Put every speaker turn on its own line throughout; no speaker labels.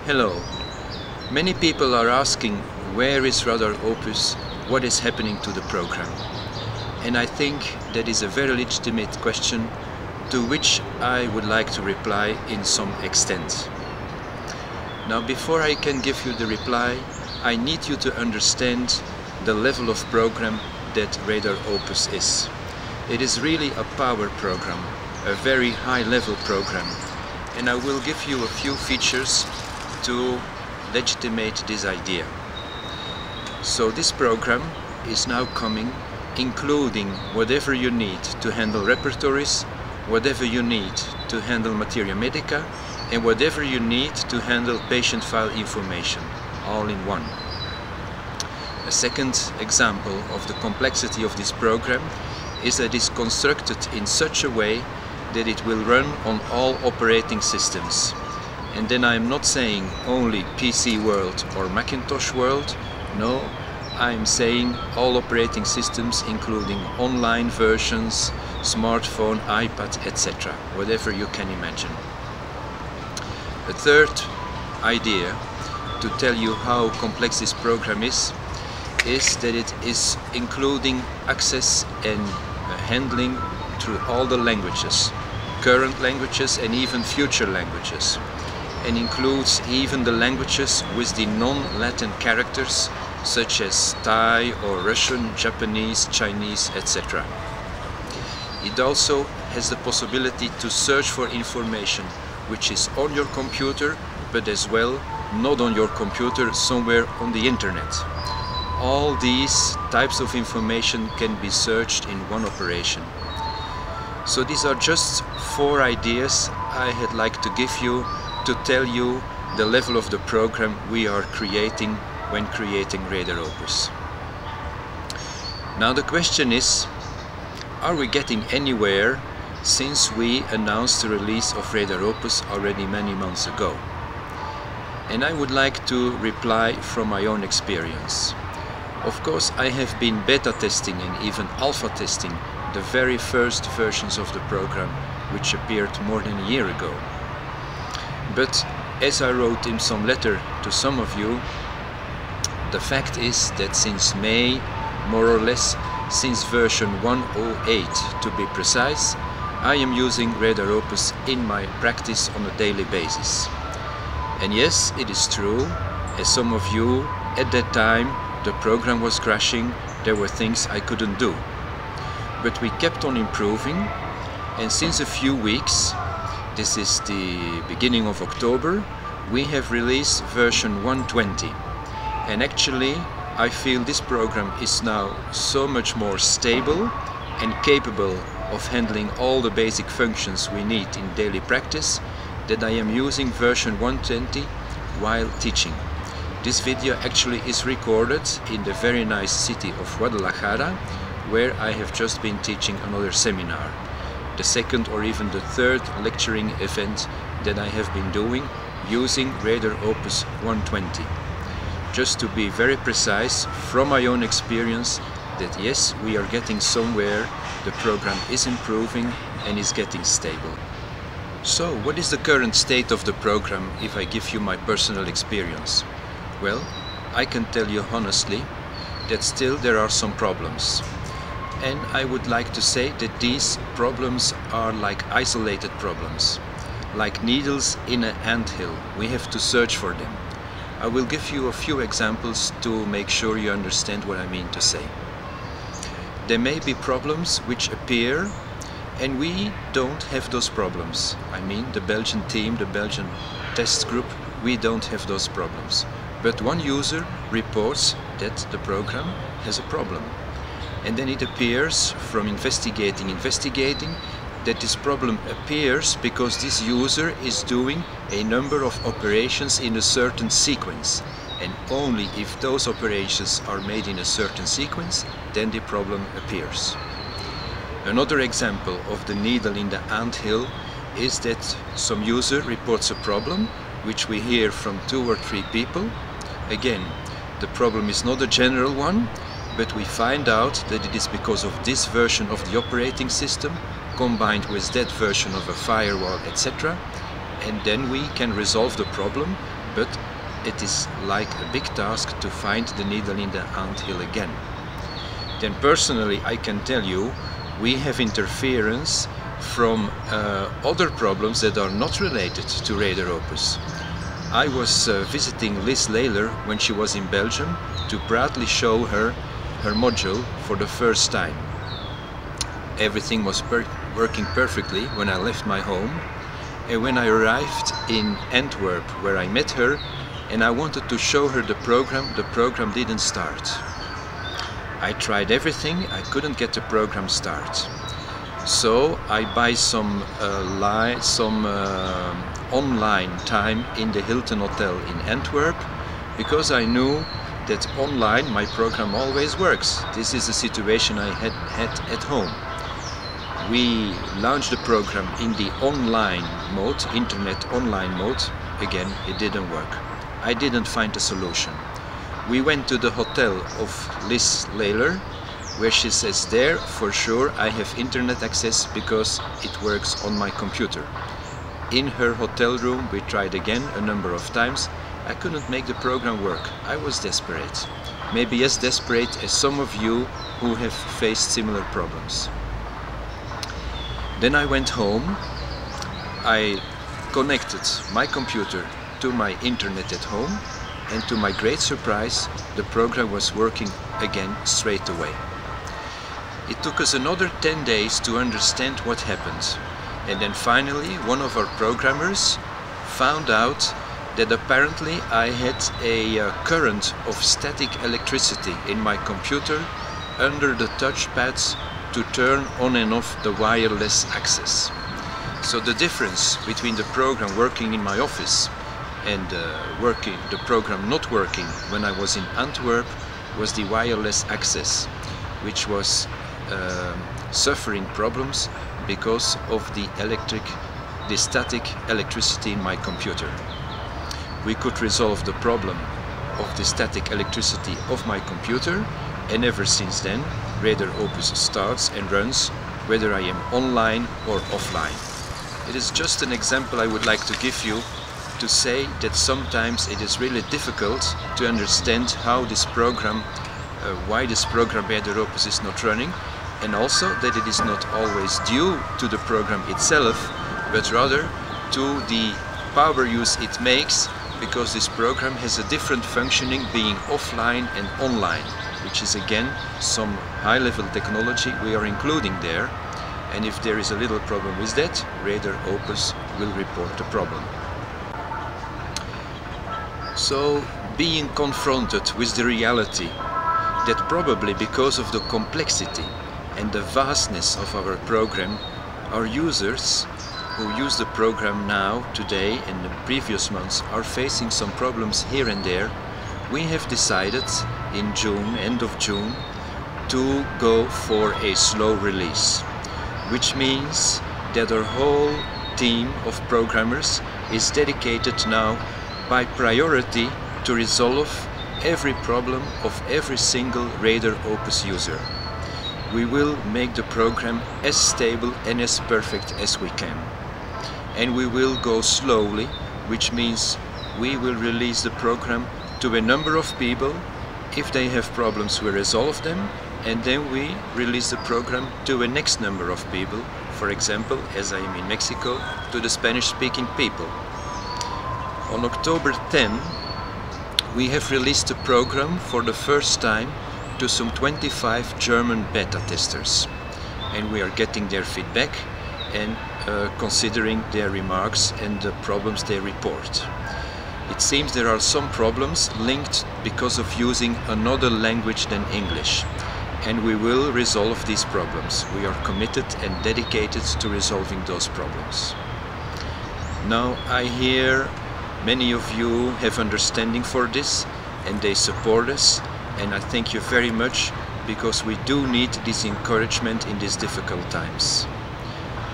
Hello. Many people are asking where is Radar Opus, what is happening to the program? And I think that is a very legitimate question to which I would like to reply in some extent. Now, before I can give you the reply, I need you to understand the level of program that Radar Opus is. It is really a power program, a very high level program, and I will give you a few features to legitimate this idea. So this program is now coming, including whatever you need to handle repertories, whatever you need to handle materia medica, and whatever you need to handle patient file information, all in one. A second example of the complexity of this program is that it is constructed in such a way that it will run on all operating systems. And then I'm not saying only PC world or Macintosh world, no, I'm saying all operating systems including online versions, smartphone, iPad, etc., whatever you can imagine. A third idea to tell you how complex this program is that it is including access and handling through all the languages, current languages and even future languages, and includes even the languages with the non-Latin characters such as Thai or Russian, Japanese, Chinese, etc. It also has the possibility to search for information which is on your computer, but as well not on your computer, somewhere on the internet. All these types of information can be searched in one operation. So these are just 4 ideas I had like to give you to tell you the level of the program we are creating when creating Radar Opus. Now the question is, are we getting anywhere since we announced the release of Radar Opus already many months ago? And I would like to reply from my own experience. Of course, I have been beta testing and even alpha testing the very first versions of the program, which appeared more than a year ago. But as I wrote in some letter to some of you, the fact is that since May, more or less, since version 108 to be precise, I am using Radar Opus in my practice on a daily basis. And yes, it is true, as some of you, at that time the program was crashing, there were things I couldn't do. But we kept on improving, and since a few weeks, this is the beginning of October, we have released version 120. And actually, I feel this program is now so much more stable and capable of handling all the basic functions we need in daily practice that I am using version 120 while teaching. This video actually is recorded in the very nice city of Guadalajara, where I have just been teaching another seminar. The second or even the third lecturing event that I have been doing using Radar Opus 120. Just to be very precise, from my own experience, that yes, we are getting somewhere, the program is improving and is getting stable. So, what is the current state of the program if I give you my personal experience? Well, I can tell you honestly that still there are some problems. And I would like to say that these problems are like isolated problems, like needles in an anthill. We have to search for them. I will give you a few examples to make sure you understand what I mean to say. There may be problems which appear and we don't have those problems. I mean, the Belgian team, the Belgian test group, we don't have those problems. But one user reports that the program has a problem. And then it appears from investigating that this problem appears because this user is doing a number of operations in a certain sequence. And only if those operations are made in a certain sequence, then the problem appears. Another example of the needle in the anthill is that some user reports a problem, which we hear from 2 or 3 people. Again, the problem is not a general one, but we find out that it is because of this version of the operating system combined with that version of a firewall, etc. And then we can resolve the problem but it is like a big task to find the needle in the anthill again. Then personally I can tell you, we have interference from other problems that are not related to Radar Opus. I was visiting Liz Layler when she was in Belgium to proudly show her her module for the first time. Everything was working perfectly when I left my home, and when I arrived in Antwerp, where I met her, and I wanted to show her the program didn't start. I tried everything, I couldn't get the program start. So I buy some online time in the Hilton Hotel in Antwerp, because I knew that online my program always works. This is the situation I had at home. We launched the program in the online mode, internet online mode. Again, it didn't work. I didn't find a solution. We went to the hotel of Liz Layler, where she says, there for sure I have internet access because it works on my computer. In her hotel room we tried again a number of times. I couldn't make the program work. I was desperate. Maybe as desperate as some of you who have faced similar problems. Then I went home. I connected my computer to my internet at home, and to my great surprise the program was working again straight away. It took us another 10 days to understand what happened, and then finally one of our programmers found out that apparently I had a current of static electricity in my computer under the touchpads to turn on and off the wireless access. So the difference between the program working in my office and the program not working when I was in Antwerp was the wireless access, which was suffering problems because of the static electricity in my computer. We could resolve the problem of the static electricity of my computer, and ever since then Radar Opus starts and runs whether I am online or offline. It is just an example I would like to give you to say that sometimes it is really difficult to understand how this program, why this program Radar Opus is not running, and also that it is not always due to the program itself, but rather to the power use it makes, because this program has a different functioning being offline and online, which is again some high-level technology we are including there, and if there is a little problem with that, Radar Opus will report the problem. So, being confronted with the reality that probably because of the complexity and the vastness of our program, our users who use the program now, today and the previous months are facing some problems here and there, we have decided in June, end of June, to go for a slow release, which means that our whole team of programmers is dedicated now by priority to resolve every problem of every single Radar Opus user. We will make the program as stable and as perfect as we can. And we will go slowly, which means we will release the program to a number of people. If they have problems, we resolve them, and then we release the program to a next number of people. For example, as I am in Mexico, to the Spanish-speaking people. On October 10, we have released the program for the first time to some 25 German beta testers, and we are getting their feedback and considering their remarks and the problems they report. It seems there are some problems linked because of using another language than English, and we will resolve these problems. We are committed and dedicated to resolving those problems. Now I hear many of you have understanding for this and they support us, and I thank you very much, because we do need this encouragement in these difficult times.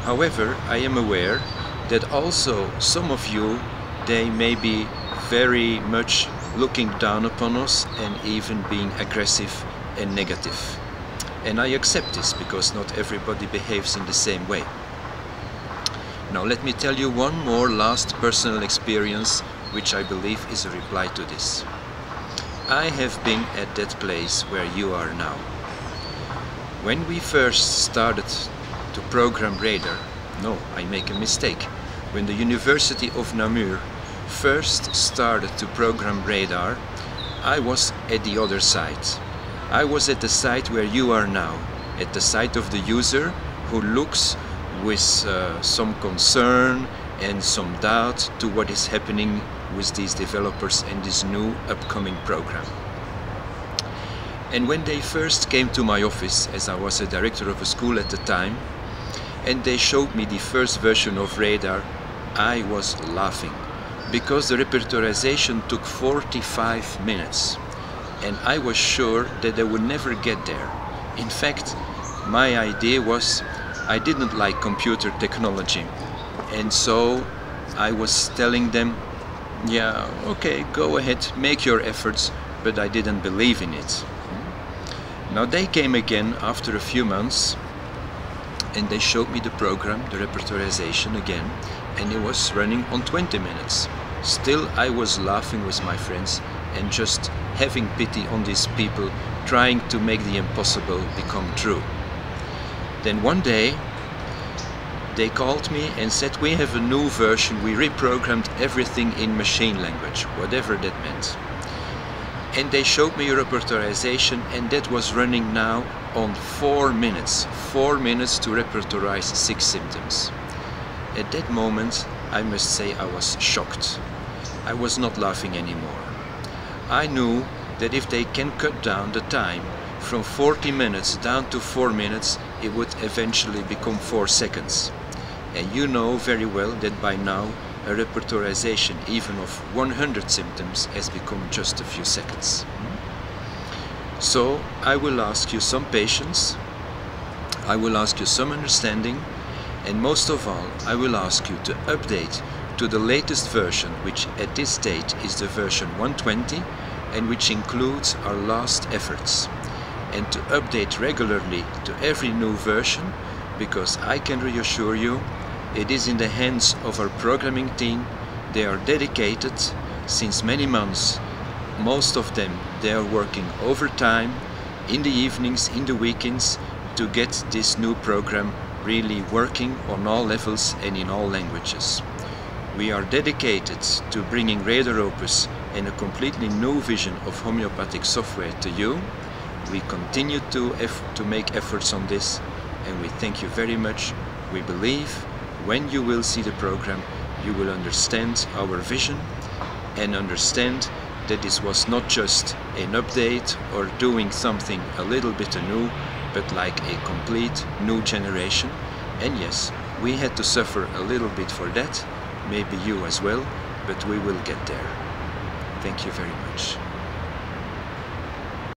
However, I am aware that also some of you, they may be very much looking down upon us and even being aggressive and negative. And I accept this, because not everybody behaves in the same way. Now let me tell you one more last personal experience which I believe is a reply to this. I have been at that place where you are now. When we first started to program radar, no, I make a mistake. When the University of Namur first started to program radar, I was at the other side. I was at the side where you are now, at the side of the user who looks with some concern and some doubt to what is happening with these developers and this new upcoming program. And when they first came to my office, as I was a director of a school at the time, and they showed me the first version of radar, I was laughing, because the repertorization took 45 minutes, and I was sure that they would never get there. In fact, my idea was I didn't like computer technology, and so I was telling them, yeah, okay, go ahead, make your efforts, but I didn't believe in it. Now they came again after a few months, and they showed me the program, the repertorization again, and it was running on 20 minutes. Still I was laughing with my friends and just having pity on these people trying to make the impossible become true. Then one day they called me and said, we have a new version, we reprogrammed everything in machine language, whatever that meant. And they showed me a repertorization, and that was running now on 4 minutes. 4 minutes to repertorize 6 symptoms. At that moment, I must say I was shocked. I was not laughing anymore. I knew that if they can cut down the time from 40 minutes down to 4 minutes, it would eventually become 4 seconds. And you know very well that by now a repertorization even of 100 symptoms has become just a few seconds. So I will ask you some patience, I will ask you some understanding, and most of all I will ask you to update to the latest version, which at this stage is the version 120 and which includes our last efforts, and to update regularly to every new version, because I can reassure you it is in the hands of our programming team. They are dedicated since many months. Most of them, they are working overtime, in the evenings, in the weekends, to get this new program really working on all levels and in all languages. We are dedicated to bringing Radar Opus and a completely new vision of homeopathic software to you. We continue to make efforts on this, and we thank you very much. We believe when you will see the program, you will understand our vision and understand that this was not just an update or doing something a little bit new, but like a complete new generation. And yes, we had to suffer a little bit for that, maybe you as well, but we will get there. Thank you very much.